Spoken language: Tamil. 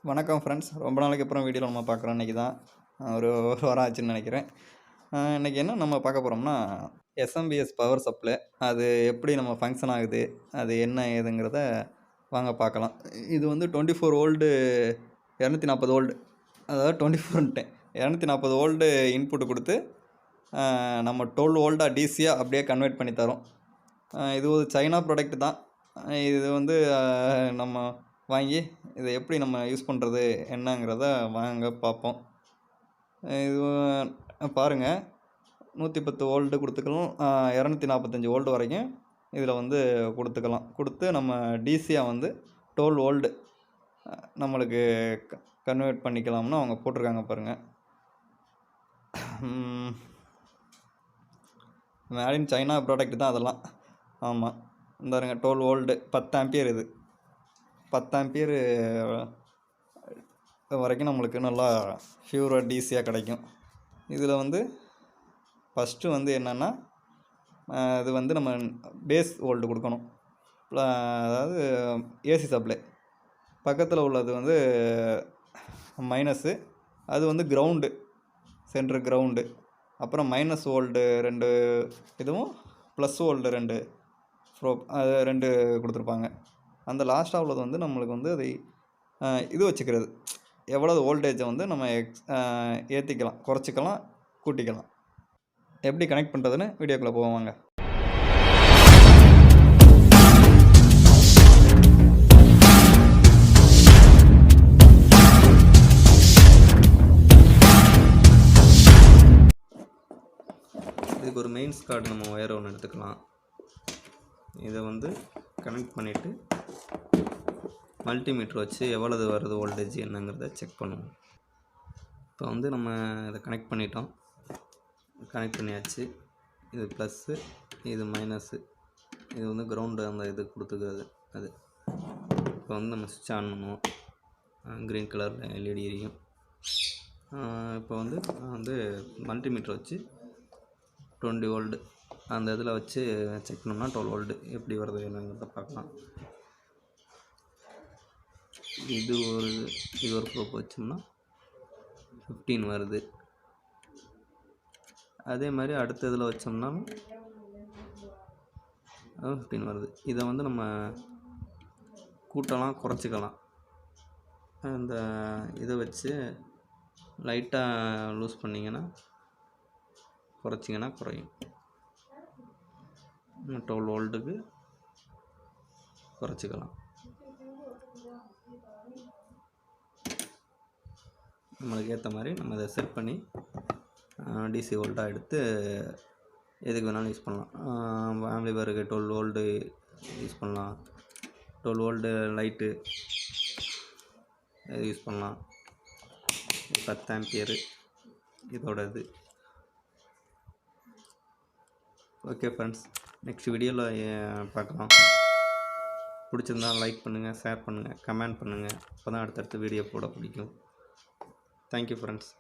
வணக்கம் ஃப்ரெண்ட்ஸ். ரொம்ப நாளைக்கு அப்புறம் வீடியோவில் நம்ம பார்க்குறோம். இன்றைக்கி தான் ஒரு வாரம் ஆச்சுன்னு நினைக்கிறேன். இன்றைக்கி என்ன நம்ம பார்க்க போகிறோம்னா, எஸ்எம்பிஎஸ் பவர் சப்ளை அது எப்படி நம்ம ஃபங்க்ஷன் ஆகுது, அது என்ன ஏதுங்கிறத வாங்க பார்க்கலாம். இது வந்து 24 வோல்டு 240 வோல்டு, அதாவது 24 240 வோல்டு இன்புட்டு கொடுத்து நம்ம 12 வோல்டாக டிசியாக அப்படியே கன்வெர்ட் பண்ணி தரோம். இது ஒரு சைனா ப்ராடக்ட் தான். இது வந்து நம்ம வாங்கி இதை எப்படி நம்ம யூஸ் பண்ணுறது என்னங்கிறத வாங்க பார்ப்போம். இது பாருங்கள், 110 வோல்ட்டு கொடுத்துக்கலாம், 245 வோல்ட் வரைக்கும் இதில் வந்து கொடுத்து நம்ம டிசியாக வந்து 12 வோல்டு நம்மளுக்கு கன்வெர்ட் பண்ணிக்கலாம்னு அவங்க போட்டிருக்காங்க பாருங்கள். மேட் இன் சைனா ப்ராடக்ட் தான் அதெல்லாம். ஆமாம், இந்த 12 வோல்டு 10 ஆம்பியர், இது 10 ஆம்பியர் வரைக்கும் நம்மளுக்கு நல்லா ப்யூராக டிசியாக கிடைக்கும். இதில் வந்து ஃபஸ்ட்டு வந்து என்னென்னா, இது வந்து நம்ம பேஸ் வோல்டு கொடுக்கணும், அதாவது ஏசி சப்ளை. பக்கத்தில் உள்ளது வந்து மைனஸு, அது வந்து கிரவுண்டு, சென்ட்ரு கிரவுண்டு. அப்புறம் மைனஸ் வோல்டு 2 இதுவும் ப்ளஸ் வோல்டு 2 அது 2 கொடுத்துருப்பாங்க. அந்த லாஸ்ட்டாக உள்ளது வந்து நம்மளுக்கு வந்து அதை இது வச்சுக்கிறது, எவ்வளோ வோல்டேஜை வந்து நம்ம ஏற்றிக்கலாம், குறைச்சிக்கலாம், கூட்டிக்கலாம். எப்படி கனெக்ட் பண்ணுறதுன்னு வீடியோக்குள்ளே போவாங்க. இதுக்கு ஒரு மெயின்ஸ் கார்டு நம்ம ஒயர் ஒன்று எடுத்துக்கலாம். இதை வந்து கனெக்ட் பண்ணிவிட்டு மல்டிமீட்டர் வச்சு எவ்வளவு வருது வோல்டேஜ் என்னங்கிறத செக் பண்ணுவோம். இப்போ வந்து நம்ம இதை கனெக்ட் பண்ணியாச்சு. இது ப்ளஸ்ஸு, இது மைனஸு, இது வந்து கிரவுண்டு அந்த இது கொடுத்துக்கிறது. அது இப்போ வந்து நம்ம சுவிட்ச் ஆன் பண்ணுவோம். க்ரீன் கலரில் எல்இடி எரியும். இப்போ வந்து நான் வந்து மல்டிமீட்டர் வச்சு 20 வோல்டு அந்த இதில் வச்சு செக் பண்ணோம்னா 12 வோல்டு எப்படி வருது என்னங்கிறத பார்க்கலாம். இது ஒரு ப்ரோப் வச்சோம்னா 15 வருது. அதே மாதிரி அடுத்த இதில் வச்சோம்னா 15 வருது. இதை வந்து நம்ம கூட்டலாம், குறைச்சிக்கலாம். இந்த இதை வச்சு லைட்டாக லூஸ் பண்ணிங்கன்னா, குறைச்சிங்கன்னா குறையும். 12 வோல்ட்டுக்கு குறைச்சிக்கலாம். நம்மளுக்கு ஏற்ற மாதிரி நம்ம இதை செட் பண்ணி டிசி வோல்ட்டாக எடுத்து எதுக்கு வேணாலும் யூஸ் பண்ணலாம். ஆம்பிளிஃபயருக்கு 12 வோல்டு யூஸ் பண்ணலாம், 12 வோல்டு லைட்டு யூஸ் பண்ணலாம். 10 ஆம்பியரு இதோட இது. ஓகே ஃப்ரெண்ட்ஸ், நெக்ஸ்ட் வீடியோவில் பார்க்கலாம். பிடிச்சிருந்தால் லைக் பண்ணுங்கள், ஷேர் பண்ணுங்கள், கமெண்ட் பண்ணுங்கள். அப்போ தான் அடுத்தடுத்து வீடியோ போட பிடிக்கும். Thank you friends.